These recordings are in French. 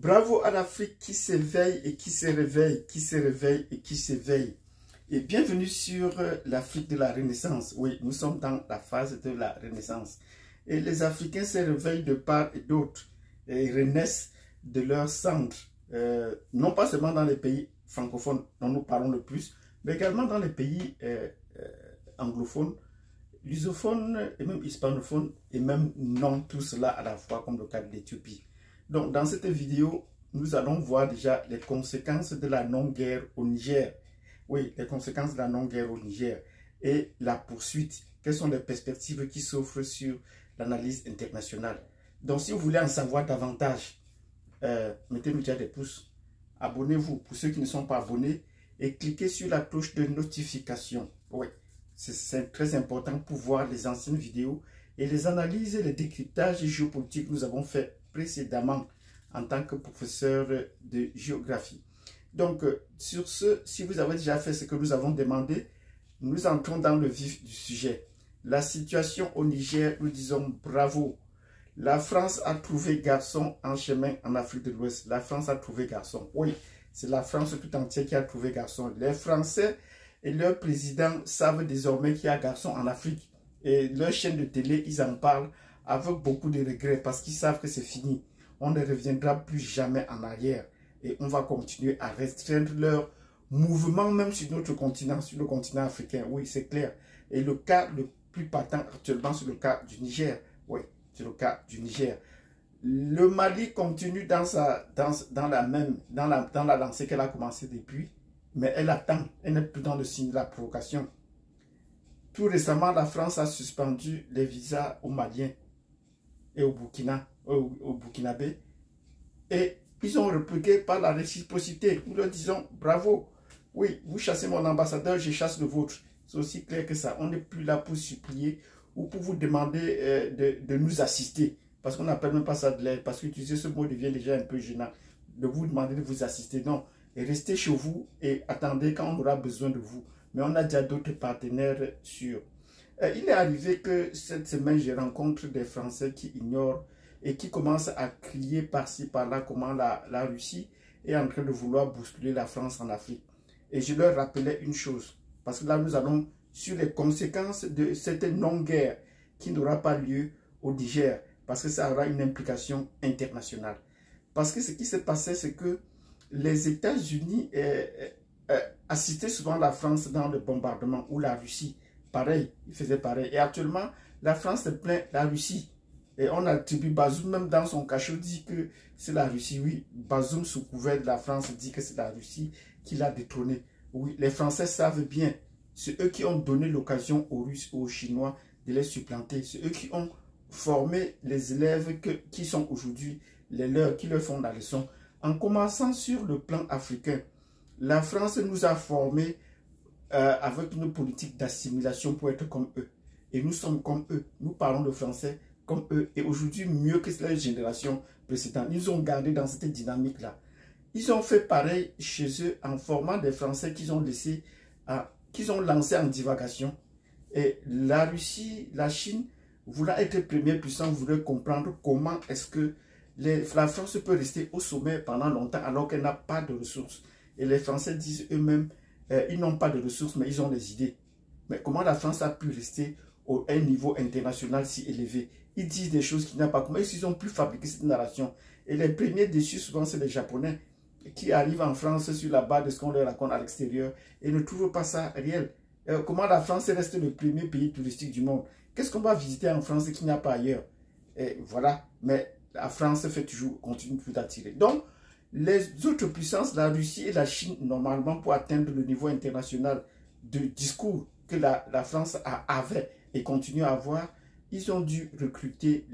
Bravo à l'Afrique qui s'éveille et qui se réveille, qui se réveille et qui s'éveille. Et bienvenue sur l'Afrique de la Renaissance. Oui, nous sommes dans la phase de la Renaissance. Et les Africains se réveillent de part et d'autre et renaissent de leur centre. Non pas seulement dans les pays francophones dont nous parlons le plus, mais également dans les pays anglophones, lusophones et même hispanophones, et même non tout cela à la fois, comme le cas de l'Éthiopie. Donc, dans cette vidéo, nous allons voir déjà les conséquences de la non-guerre au Niger. Oui, les conséquences de la non-guerre au Niger et la poursuite. Quelles sont les perspectives qui s'offrent sur l'analyse internationale? Donc, si vous voulez en savoir davantage, mettez-nous déjà des pouces. Abonnez-vous pour ceux qui ne sont pas abonnés et cliquez sur la cloche de notification. Oui, c'est très important pour voir les anciennes vidéos et les analyses et les décryptages géopolitiques que nous avons fait précédemment en tant que professeur de géographie. Donc, sur ce, si vous avez déjà fait ce que nous avons demandé, nous entrons dans le vif du sujet. La situation au Niger, nous disons bravo. La France a trouvé garçon en chemin en Afrique de l'Ouest. La France a trouvé garçon. Oui, c'est la France tout entière qui a trouvé garçon. Les Français et leurs présidents savent désormais qu'il y a garçon en Afrique. Et leur chaîne de télé, ils en parlent avec beaucoup de regrets parce qu'ils savent que c'est fini. On ne reviendra plus jamais en arrière. Et on va continuer à restreindre leur mouvement même sur notre continent, sur le continent africain. Oui, c'est clair. Et le cas le plus patent actuellement, c'est le cas du Niger. Oui, c'est le cas du Niger. Le Mali continue dans la lancée qu'elle a commencé depuis, mais elle attend. Elle n'est plus dans le signe de la provocation. Tout récemment, la France a suspendu les visas aux Maliens et au Burkinabé. Et ils ont répliqué par la réciprocité. Nous leur disons bravo. Oui, vous chassez mon ambassadeur, je chasse le vôtre. C'est aussi clair que ça. On n'est plus là pour supplier ou pour vous demander de nous assister. Parce qu'on n'appelle même pas ça de l'aide. Parce qu'utiliser ce mot devient déjà un peu gênant. De vous demander de vous assister. Non. Et restez chez vous et attendez quand on aura besoin de vous. Mais on a déjà d'autres partenaires sûrs. Il est arrivé que cette semaine, je rencontre des Français qui ignorent et qui commencent à crier par-ci, par-là comment la Russie est en train de vouloir bousculer la France en Afrique. Et je leur rappelais une chose, parce que là, nous allons sur les conséquences de cette non-guerre qui n'aura pas lieu au Niger, parce que ça aura une implication internationale. Parce que ce qui s'est passé, c'est que les États-Unis assistaient souvent la France dans le bombardement, ou la Russie, pareil, ils faisaient pareil. Et actuellement, la France se plaint la Russie. Et on attribue Bazoum, même dans son cachot, dit que c'est la Russie. Oui, Bazoum, sous couvert de la France, dit que c'est la Russie qui l'a détrôné. Oui, les Français savent bien. C'est eux qui ont donné l'occasion aux Russes, aux Chinois de les supplanter. C'est eux qui ont formé les élèves qui sont aujourd'hui les leurs, qui leur font la leçon. En commençant sur le plan africain, la France nous a formés avec une politique d'assimilation pour être comme eux. Et nous sommes comme eux. Nous parlons le français comme eux. Et aujourd'hui, mieux que les générations précédentes. Ils ont gardé dans cette dynamique-là. Ils ont fait pareil chez eux en formant des Français qu'ils ont laissés, qu'ils ont lancés en divagation. Et la Russie, la Chine, voulant être première puissance, voulait comprendre comment est-ce que la France peut rester au sommet pendant longtemps alors qu'elle n'a pas de ressources. Et les Français disent eux-mêmes, ils n'ont pas de ressources, mais ils ont des idées. Mais comment la France a pu rester à un niveau international si élevé? Ils disent des choses qu'ils n'ont pas. Comment ils ont pu fabriquer cette narration? Et les premiers déçus, souvent, c'est les Japonais qui arrivent en France sur la base de ce qu'on leur raconte à l'extérieur et ne trouvent pas ça réel. Comment la France reste le premier pays touristique du monde? Qu'est-ce qu'on va visiter en France qu'il n'y a pas ailleurs? Et voilà. Mais la France continue toujours d'attirer. Donc, les autres puissances, la Russie et la Chine, normalement, pour atteindre le niveau international de discours que la France avait et continue à avoir, ils ont dû recruter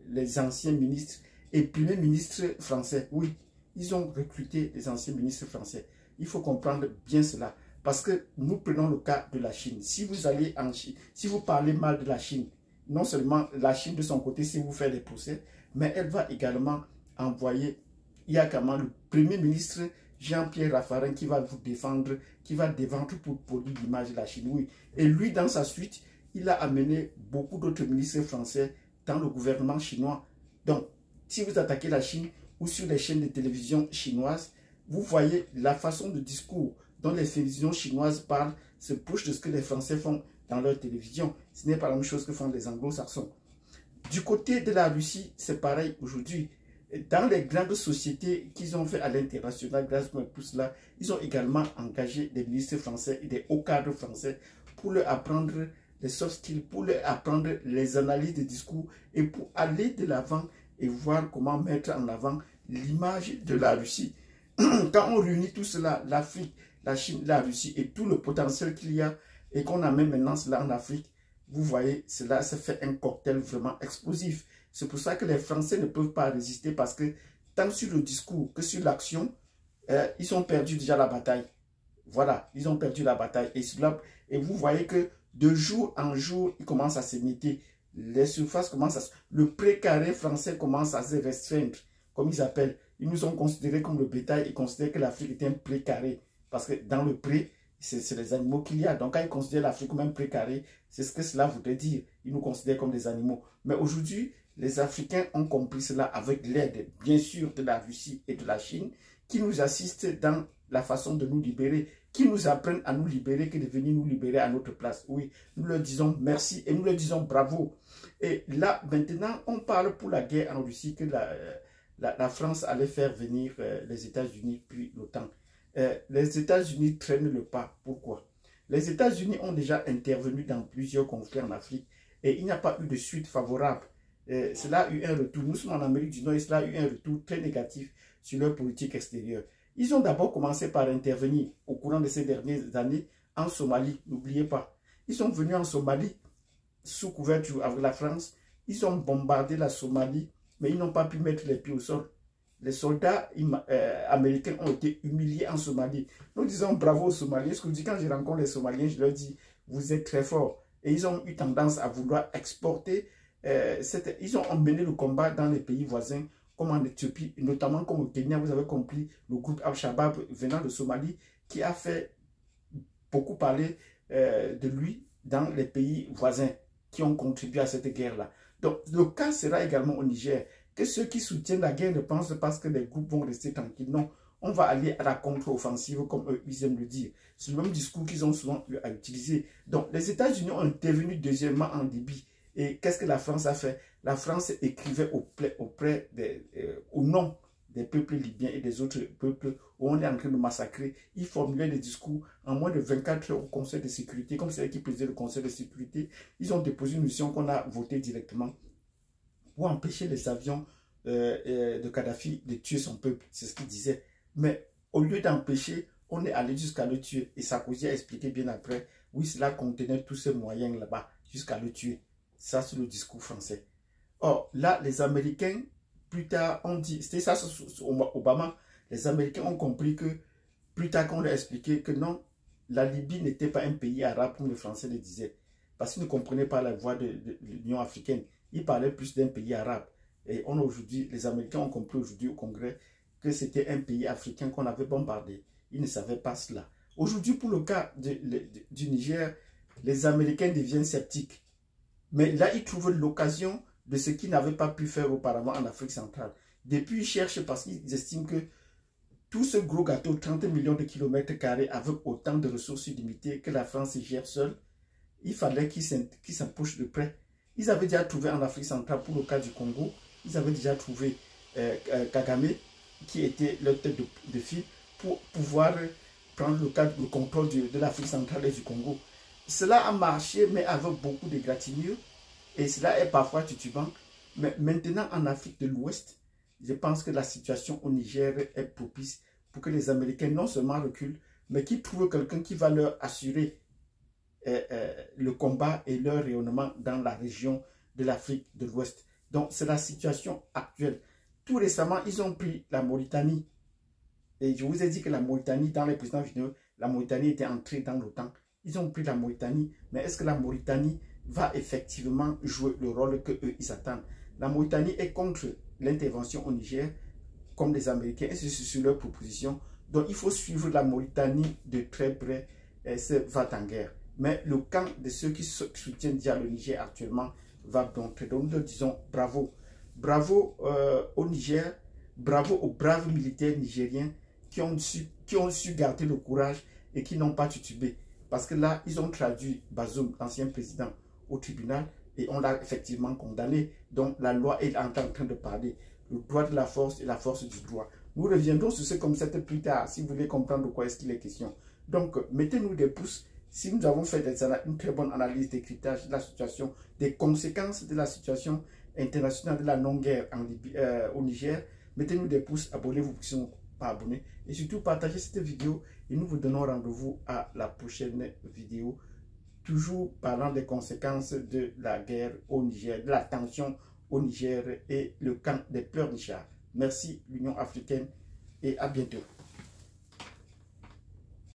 les anciens ministres et premiers ministres français. Oui, ils ont recruté les anciens ministres français. Il faut comprendre bien cela. Parce que nous prenons le cas de la Chine. Si vous allez en Chine, si vous parlez mal de la Chine, non seulement la Chine de son côté, si vous faites des procès, mais elle va également envoyer, il y a également le premier ministre Jean-Pierre Raffarin qui va vous défendre, qui va défendre pour polir l'image de la Chine. Oui. Et lui, dans sa suite, il a amené beaucoup d'autres ministres français dans le gouvernement chinois. Donc, si vous attaquez la Chine, ou sur les chaînes de télévision chinoises, vous voyez la façon de discours dont les télévisions chinoises parlent se proche de ce que les Français font dans leur télévision. Ce n'est pas la même chose que font les anglo-saxons. Du côté de la Russie, c'est pareil aujourd'hui. Dans les grandes sociétés qu'ils ont fait à l'international, grâce à tout cela, ils ont également engagé des ministres français et des hauts cadres français pour leur apprendre les soft skills, pour leur apprendre les analyses de discours et pour aller de l'avant et voir comment mettre en avant l'image de la Russie. Quand on réunit tout cela, l'Afrique, la Chine, la Russie et tout le potentiel qu'il y a et qu'on amène maintenant cela en Afrique, vous voyez, cela se fait un cocktail vraiment explosif. C'est pour ça que les Français ne peuvent pas résister parce que tant sur le discours que sur l'action, ils ont perdu déjà la bataille. Voilà, ils ont perdu la bataille. Et vous voyez que de jour en jour, ils commencent à se méter. Les surfaces commencent à... Le précaré français commence à se restreindre, comme ils appellent. Ils nous ont considérés comme le bétail. Ils considèrent que l'Afrique était un précaré. Parce que dans le pré, c'est les animaux qu'il y a. Donc quand ils considèrent l'Afrique comme un précaré, c'est ce que cela voudrait dire. Ils nous considèrent comme des animaux. Mais aujourd'hui, les Africains ont compris cela avec l'aide, bien sûr, de la Russie et de la Chine, qui nous assistent dans la façon de nous libérer, qui nous apprennent à nous libérer, que de venir nous libérer à notre place. Oui, nous leur disons merci et nous leur disons bravo. Et là, maintenant, on parle pour la guerre en Russie que la France allait faire venir les États-Unis puis l'OTAN. Les États-Unis traînent le pas. Pourquoi? Les États-Unis ont déjà intervenu dans plusieurs conflits en Afrique et il n'y a pas eu de suite favorable. Cela a eu un retour, nous sommes en Amérique du Nord, et cela a eu un retour très négatif sur leur politique extérieure. Ils ont d'abord commencé par intervenir au courant de ces dernières années en Somalie, n'oubliez pas. Ils sont venus en Somalie sous couverture avec la France, ils ont bombardé la Somalie, mais ils n'ont pas pu mettre les pieds au sol. Les soldats américains ont été humiliés en Somalie. Nous disons bravo aux Somaliens. Ce que je dis quand je rencontre les Somaliens, je leur dis, vous êtes très forts. Et ils ont eu tendance à vouloir exporter. Ils ont emmené le combat dans les pays voisins, comme en Éthiopie, notamment comme au Kenya. Vous avez compris, le groupe Al-Shabaab venant de Somalie, qui a fait beaucoup parler de lui dans les pays voisins qui ont contribué à cette guerre-là. Donc, le cas sera également au Niger. Que ceux qui soutiennent la guerre ne pensent pas que les groupes vont rester tranquilles. Non, on va aller à la contre-offensive, comme eux, ils aiment le dire. C'est le même discours qu'ils ont souvent eu à utiliser. Donc, les États-Unis ont intervenu deuxièmement en Libye. Et qu'est-ce que la France a fait? La France écrivait au nom des peuples libyens et des autres peuples où on est en train de massacrer. Ils formulaient des discours en moins de 24 heures au Conseil de sécurité. Comme c'est eux qui présidaient le Conseil de sécurité, ils ont déposé une mission qu'on a votée directement pour empêcher les avions de Kadhafi de tuer son peuple. C'est ce qu'il disait. Mais au lieu d'empêcher, on est allé jusqu'à le tuer. Et Sarkozy a expliqué bien après, oui, cela contenait tous ces moyens là-bas, jusqu'à le tuer. Ça, c'est le discours français. Or, là, les Américains, plus tard, ont dit, c'était ça sous Obama, les Américains ont compris que, plus tard qu'on leur a expliqué que non, la Libye n'était pas un pays arabe, comme les Français le disaient. Parce qu'ils ne comprenaient pas la voix de l'Union africaine. Ils parlaient plus d'un pays arabe. Et aujourd'hui, les Américains ont compris aujourd'hui au Congrès que c'était un pays africain qu'on avait bombardé. Ils ne savaient pas cela. Aujourd'hui, pour le cas du Niger, les Américains deviennent sceptiques. Mais là, ils trouvent l'occasion de ce qu'ils n'avaient pas pu faire auparavant en Afrique centrale. Depuis, ils cherchent parce qu'ils estiment que tout ce gros gâteau, 30 millions de kilomètres carrés, avec autant de ressources illimitées que la France gère seule, il fallait qu'ils s'approchent de près. Ils avaient déjà trouvé en Afrique centrale, pour le cas du Congo, ils avaient déjà trouvé Kagame, qui était leur tête de file, pour pouvoir prendre le contrôle de l'Afrique centrale et du Congo. Cela a marché, mais avec beaucoup de d'égratignures, et cela est parfois titubant. Mais maintenant, en Afrique de l'Ouest, je pense que la situation au Niger est propice pour que les Américains non seulement reculent, mais qu'ils trouvent quelqu'un qui va leur assurer le combat et leur rayonnement dans la région de l'Afrique de l'Ouest. Donc, c'est la situation actuelle. Tout récemment, ils ont pris la Mauritanie. Et je vous ai dit que la Mauritanie, dans les précédentes vidéos, la Mauritanie était entrée dans l'OTAN. Ils ont pris la Mauritanie. Mais est-ce que la Mauritanie va effectivement jouer le rôle qu'eux, ils attendent? La Mauritanie est contre l'intervention au Niger, comme les Américains, et c'est sur leur proposition. Donc, il faut suivre la Mauritanie de très près, se va en guerre. Mais le camp de ceux qui soutiennent déjà le Niger actuellement va montrer. Donc, nous disons bravo. Bravo au Niger, Bravo aux braves militaires nigériens qui ont su garder le courage et qui n'ont pas titubé. Parce que là, ils ont traduit Bazoum, l'ancien président, au tribunal et on l'a effectivement condamné. Donc la loi est en train de parler. Le droit de la force et la force du droit. Nous reviendrons sur ce concept plus tard, si vous voulez comprendre de quoi est-ce qu'il est question. Donc, mettez-nous des pouces si nous avons fait une très bonne analyse, décryptage de la situation, des conséquences de la situation internationale de la non-guerre au Niger. Mettez-nous des pouces, abonnez-vous si vous ne sont pas abonnés. Et surtout, partagez cette vidéo et nous vous donnons rendez-vous à la prochaine vidéo. Toujours parlant des conséquences de la guerre au Niger, de la tension au Niger et le camp des pleurnichards. Merci l'Union africaine et à bientôt.